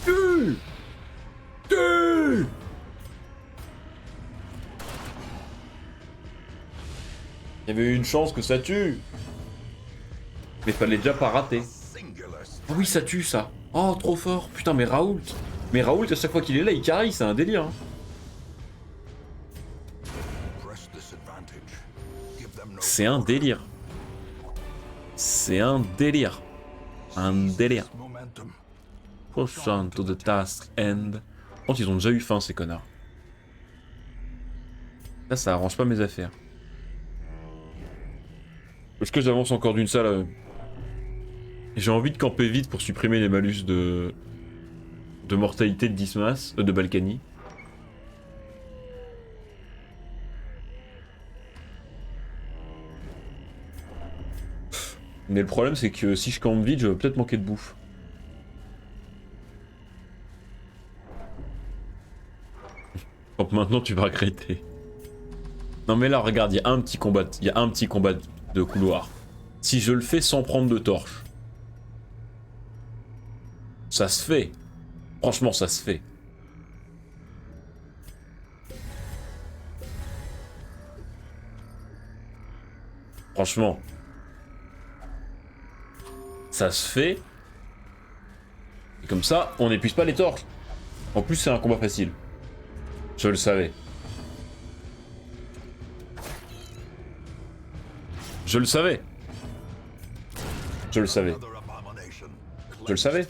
Tue. Tue. Il y avait eu une chance que ça tue. Mais fallait déjà pas rater. Ah oui, ça tue ça. Oh, trop fort. Putain, mais Raoult. Mais Raoult, à chaque fois qu'il est là, il carry, c'est un délire. Hein. C'est un délire. C'est un délire. Un délire. Push on to the task end. Je pense qu'ils ont déjà eu faim, ces connards. Là, ça arrange pas mes affaires. Est-ce que j'avance encore d'une salle J'ai envie de camper vite pour supprimer les malus de mortalité de Dismas, de Balkany. Mais le problème c'est que si je campe vite, je vais peut-être manquer de bouffe. Donc maintenant tu vas regretter. Non mais là regarde, il y a un petit combat de couloir. Si je le fais sans prendre de torche, ça se fait. Franchement, ça se fait. Franchement. Ça se fait. Et comme ça, on n'épuise pas les torches. En plus, c'est un combat facile. Je le savais. Je le savais. Je le savais. Je le savais.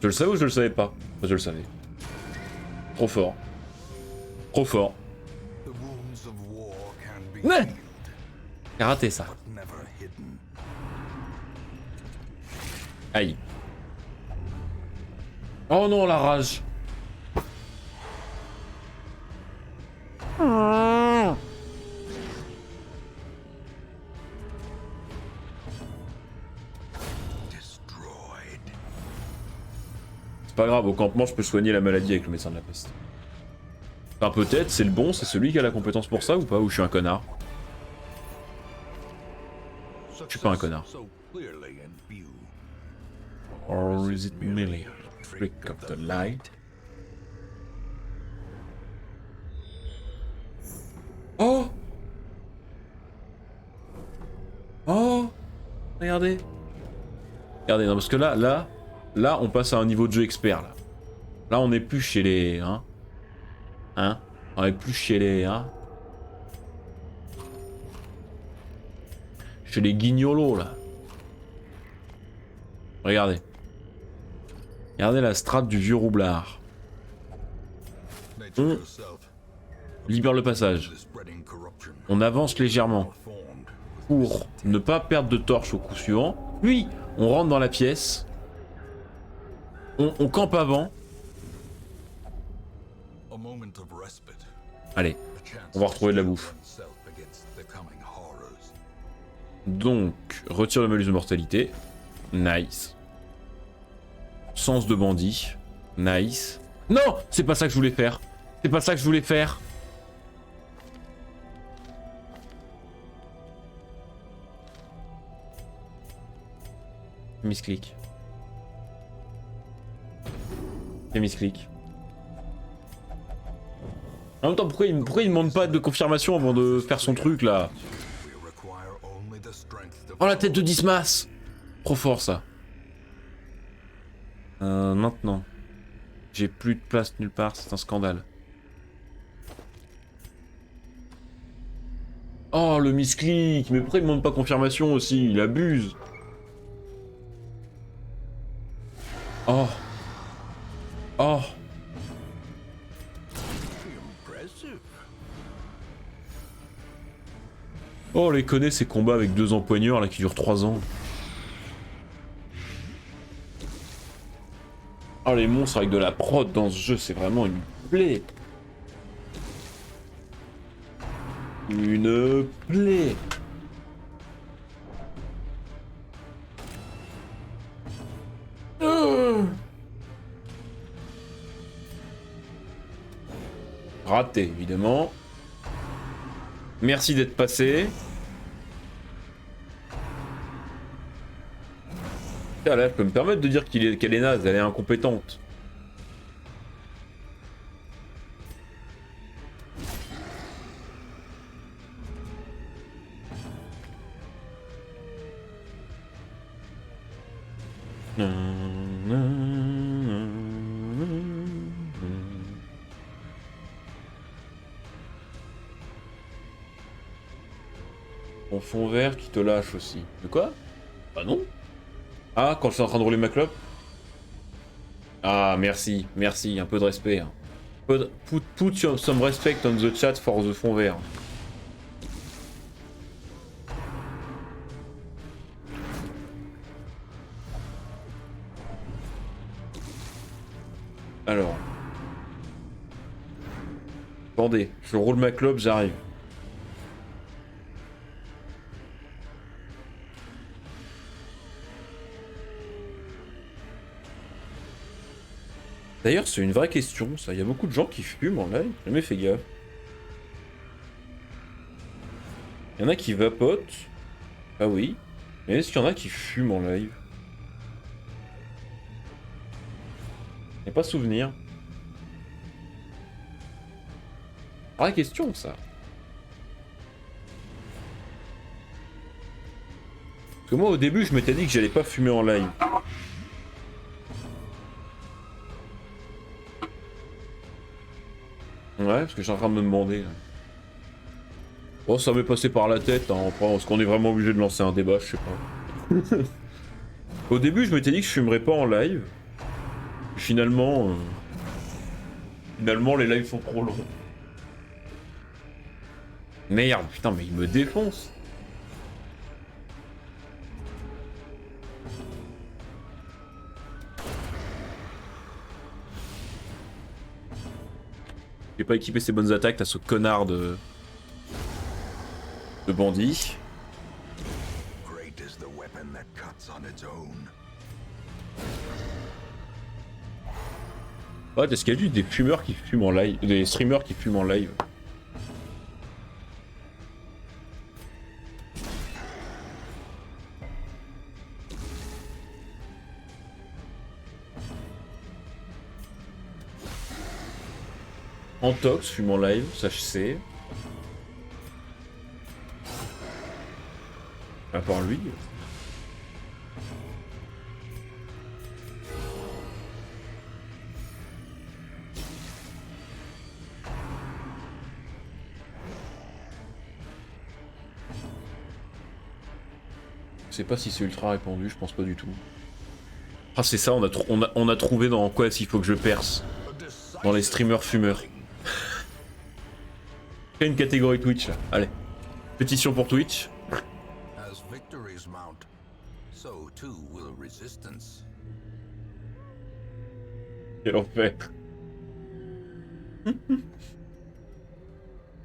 Je le savais ou je le savais pas? Je le savais. Trop fort. Trop fort. Ouais. J'ai raté ça. Aïe. Oh non, la rage. C'est pas grave, au campement je peux soigner la maladie avec le médecin de la peste. Enfin peut-être, c'est le bon, c'est celui qui a la compétence pour ça ou pas, ou je suis un connard? Je suis pas un connard. Or is it merely a trick of the light? Oh! Oh! Regardez! Regardez, non, parce que là, on passe à un niveau de jeu expert, là. Là, on n'est plus chez les... Hein? On n'est plus chez les... Hein? Chez les guignolos, là. Regardez. Regardez la strate du vieux roublard. On libère le passage. On avance légèrement. Pour ne pas perdre de torche au coup suivant. Puis, on rentre dans la pièce. On campe avant. Allez, on va retrouver de la bouffe. Donc, retire le malus de mortalité. Nice. Sens de bandit. Nice. Non, c'est pas ça que je voulais faire. C'est pas ça que je voulais faire. Misclick. Et misclick. En même temps, pourquoi il demande pas de confirmation avant de faire son truc là? Oh la tête de Dismas! Trop fort ça. Maintenant. J'ai plus de place nulle part, c'est un scandale. Oh le misclick! Mais pourquoi il demande pas confirmation aussi? Il abuse. Oh. Oh. Oh, on les connaît ces combats avec 2 empoigneurs là qui durent 3 ans. Oh, les monstres avec de la prod dans ce jeu, c'est vraiment une plaie. Une plaie. Raté, évidemment. Merci d'être passé. Ah là, je peux me permettre de dire qu'elle est naze, elle est incompétente. Ton fond vert qui te lâche aussi. De quoi? Bah non. Ah, quand je suis en train de rouler ma clope? Ah, merci, merci, un peu de respect. Hein. Put some respect on the chat for the fond vert. Alors. Attendez, je roule ma clope, j'arrive. D'ailleurs, c'est une vraie question, ça. Il y a beaucoup de gens qui fument en live, j'ai jamais fait gaffe. Il y en a qui vapotent. Ah oui. Mais est-ce qu'il y en a qui fument en live? Il n'y a pas souvenir. Vraie question, ça. Parce que moi, au début, je m'étais dit que j'allais pas fumer en live. Ouais, parce que je suis en train de me demander. Là. Oh, ça m'est passé par la tête, hein. Est-ce qu'on est vraiment obligé de lancer un débat? Je sais pas. Au début, je m'étais dit que je fumerais pas en live. Finalement, les lives sont trop longs. Merde, putain, mais il me défonce. J'ai pas équipé ses bonnes attaques à ce connard de bandit. Ouais, est-ce qu'il y a juste des fumeurs qui fument en live, des streamers qui fument en live? Antox fume en live, ça je sais. À part lui. Je sais pas si c'est ultra répandu, je pense pas du tout. Ah c'est ça, on a trouvé dans quoi s'il faut que je perce. Dans les streamers fumeurs. Fais une catégorie Twitch là, allez. Pétition pour Twitch. Quel enfer.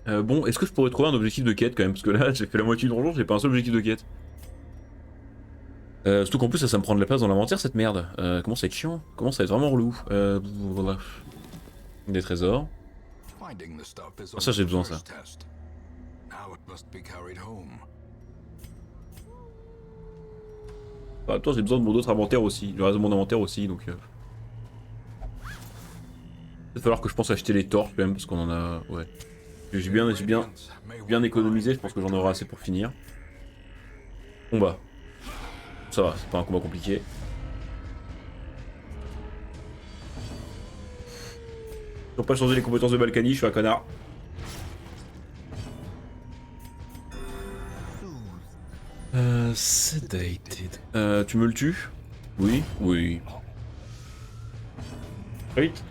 Bon, est-ce que je pourrais trouver un objectif de quête quand même? Parce que là, j'ai fait la moitié du donjon, j'ai pas un seul objectif de quête. Surtout qu'en plus, ça me prend de la place dans l'inventaire cette merde. Comment ça va être chiant? Comment ça va être vraiment relou? Voilà. Des trésors. Ah, ça, j'ai besoin, ça. Bah, toi, j'ai besoin de mon autre inventaire aussi. Le reste de mon inventaire aussi, donc. Il va falloir que je pense acheter les torches quand même, parce qu'on en a. Ouais. J'ai bien économisé, je pense que j'en aurai assez pour finir. Combat. Ça va, c'est pas un combat compliqué. Ils ont pas changé les compétences de Balkany, je suis un connard. Sedated. Tu me le tues? Oui, oui. Très vite.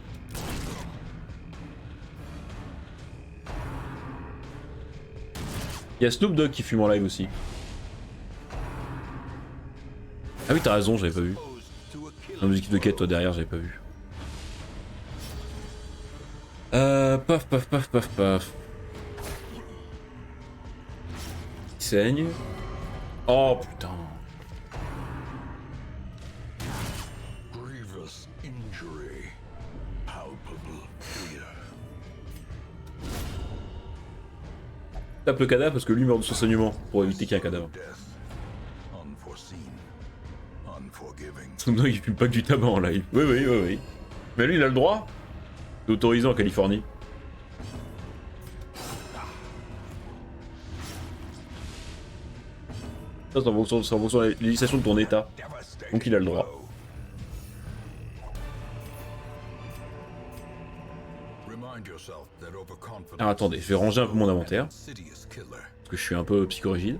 Il y a Snoop Dogg qui fume en live aussi. Ah oui, t'as raison, j'avais pas vu. Un musique de quête, toi derrière, j'avais pas vu. Paf, paf, paf, paf, paf. Il saigne. Oh putain. Tape le cadavre parce que lui meurt de son saignement pour éviter qu'il y ait un cadavre. Snoop Dogg il fume pas que du tabac en live. Oui, oui, oui, oui. Mais lui il a le droit. C'est autorisé en Californie. Ça c'est en fonction de la législation de ton état. Donc il a le droit. Alors attendez, je vais ranger un peu mon inventaire. Parce que je suis un peu psychorigide.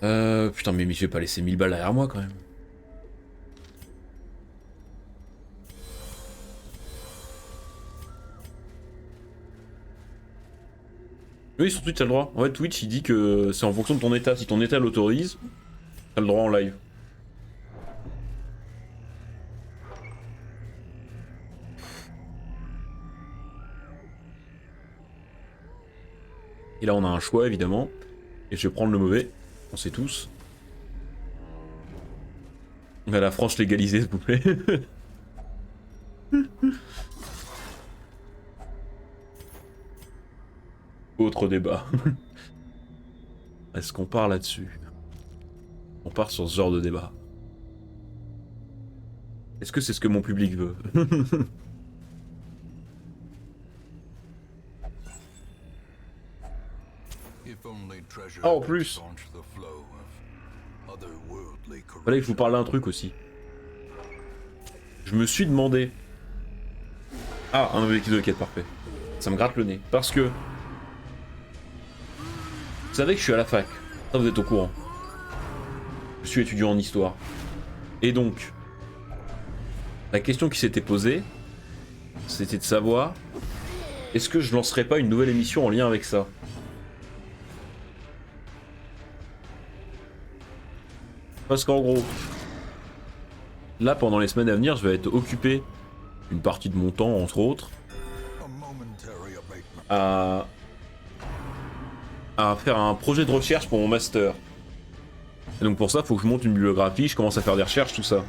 Putain mais je vais pas laisser 1000 balles derrière moi quand même. Oui, sur Twitch t'as le droit. En fait Twitch il dit que c'est en fonction de ton état. Si ton état l'autorise, t'as le droit en live. Et là on a un choix évidemment. Et je vais prendre le mauvais. On sait tous. Mais la France légalisée s'il vous plaît. Autre débat. Est-ce qu'on part là-dessus? On part sur ce genre de débat. Est-ce que c'est ce que mon public veut? Ah en plus. Fallait que je vous parle d'un truc aussi. Je me suis demandé... Ah, un objectif de quête, parfait. Ça me gratte le nez. Parce que... Vous savez que je suis à la fac. Ça, vous êtes au courant. Je suis étudiant en histoire. Et donc... La question qui s'était posée... C'était de savoir... Est-ce que je lancerais pas une nouvelle émission en lien avec ça? Parce qu'en gros... Là, pendant les semaines à venir, je vais être occupé... Une partie de mon temps, entre autres... à faire un projet de recherche pour mon master. Et donc pour ça, il faut que je monte une bibliographie, je commence à faire des recherches, tout ça.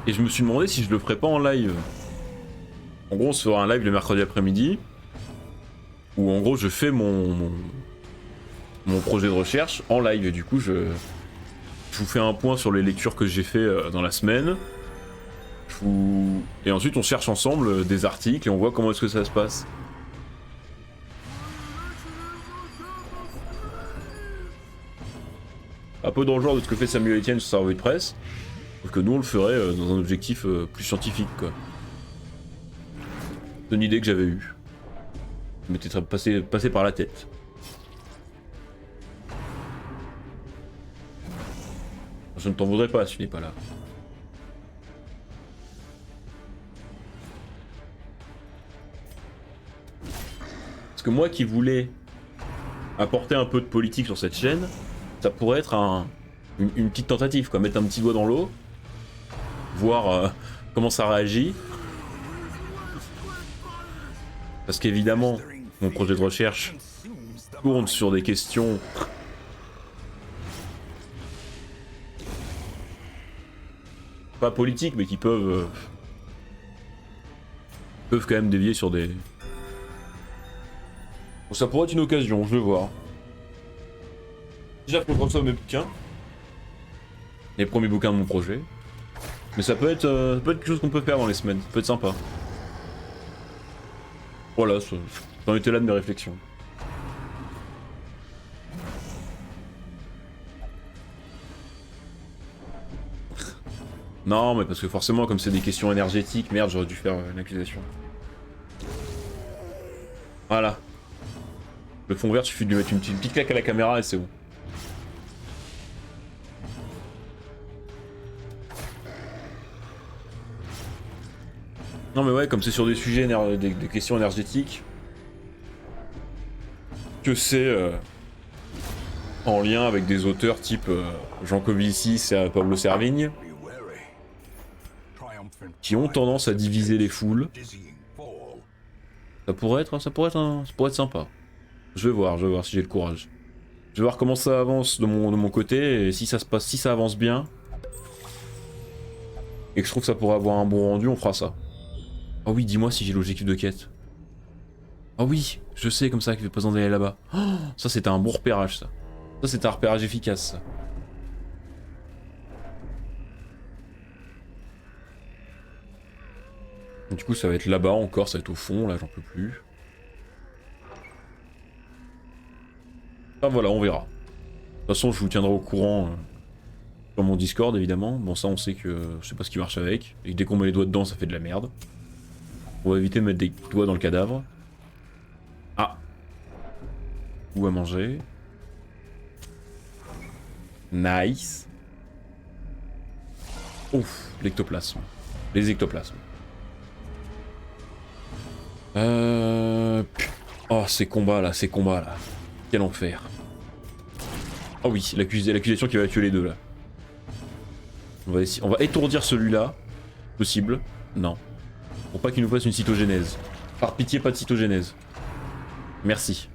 Et je me suis demandé si je le ferais pas en live. En gros, on se fera un live le mercredi après-midi, où en gros je fais mon projet de recherche en live. Et du coup, je vous fais un point sur les lectures que j'ai fait dans la semaine. Et ensuite, on cherche ensemble des articles et on voit comment est-ce que ça se passe. Un peu dans le genre de ce que fait Samuel Etienne sur sa revue de presse, sauf que nous on le ferait dans un objectif plus scientifique quoi. C'est une idée que j'avais eue. Ça m'était passé par la tête. Je ne t'en voudrais pas si tu n'es pas là. Parce que moi qui voulais apporter un peu de politique sur cette chaîne, ça pourrait être une petite tentative, quoi. Mettre un petit doigt dans l'eau, voir comment ça réagit. Parce qu'évidemment, Mon projet de recherche tourne sur des questions pas politiques, mais qui peuvent quand même dévier sur des... Donc ça pourrait être une occasion, je vais voir. Déjà, faut que je reçoive mes bouquins. Les premiers bouquins de mon projet. Mais ça peut être quelque chose qu'on peut faire dans les semaines, ça peut être sympa. Voilà, j'en étais là de mes réflexions. Non, mais parce que forcément, comme c'est des questions énergétiques, merde, j'aurais dû faire une accusation. Voilà. Le fond vert, il suffit de lui mettre une petite claque à la caméra et c'est bon. Non mais ouais, comme c'est sur des sujets, des questions énergétiques, que c'est en lien avec des auteurs type Jean Covicis et Pablo Servigne, qui ont tendance à diviser les foules. Ça pourrait être sympa. Je vais voir si j'ai le courage. Je vais voir comment ça avance de mon côté, et si ça se passe, si ça avance bien, et que je trouve que ça pourrait avoir un bon rendu, on fera ça. Ah oui, dis-moi si j'ai l'objectif de quête. Ah oui, je sais comme ça qu'il fait pas besoin d'aller là-bas. Oh, ça c'était un bon repérage ça. Ça c'était un repérage efficace ça. Du coup ça va être là-bas encore, ça va être au fond, là j'en peux plus. Ah voilà, on verra. De toute façon je vous tiendrai au courant sur mon Discord évidemment. Bon ça on sait que je sais pas ce qui marche avec. Et dès qu'on met les doigts dedans ça fait de la merde. On va éviter de mettre des doigts dans le cadavre. Ah. Ou à manger. Nice. Ouf, l'ectoplasme. Les ectoplasmes. Oh, ces combats là. Quel enfer. Oh oui, l'accusation qui va tuer les deux là. On va étourdir celui-là. Possible. Non. Pour pas qu'il nous fasse une cytogénèse. Par pitié, pas de cytogénèse. Merci.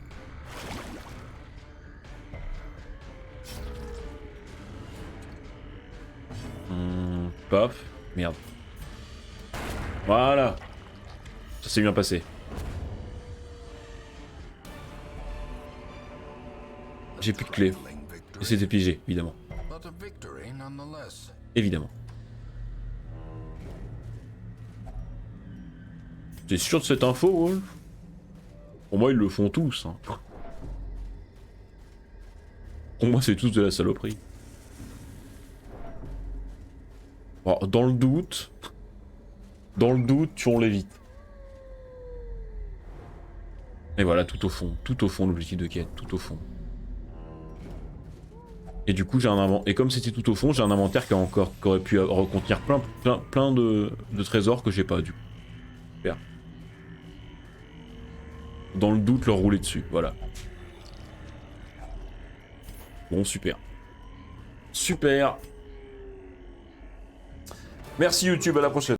Paf. Merde. Voilà. Ça s'est bien passé. J'ai plus de clé. Et c'était piégé, évidemment. Évidemment. T'es sûr de cette info, Wolf? Pour moi, ils le font tous. Hein. Pour moi, c'est tous de la saloperie. Bon, dans le doute, tuons-les vite. Et voilà, tout au fond, l'objectif de quête, tout au fond. Et du coup, j'ai un inventaire. Et comme c'était tout au fond, j'ai un inventaire qui aurait pu contenir plein de trésors que j'ai pas du coup. Super. Dans le doute, leur rouler dessus, voilà. Bon, super. Super. Merci YouTube, à la prochaine.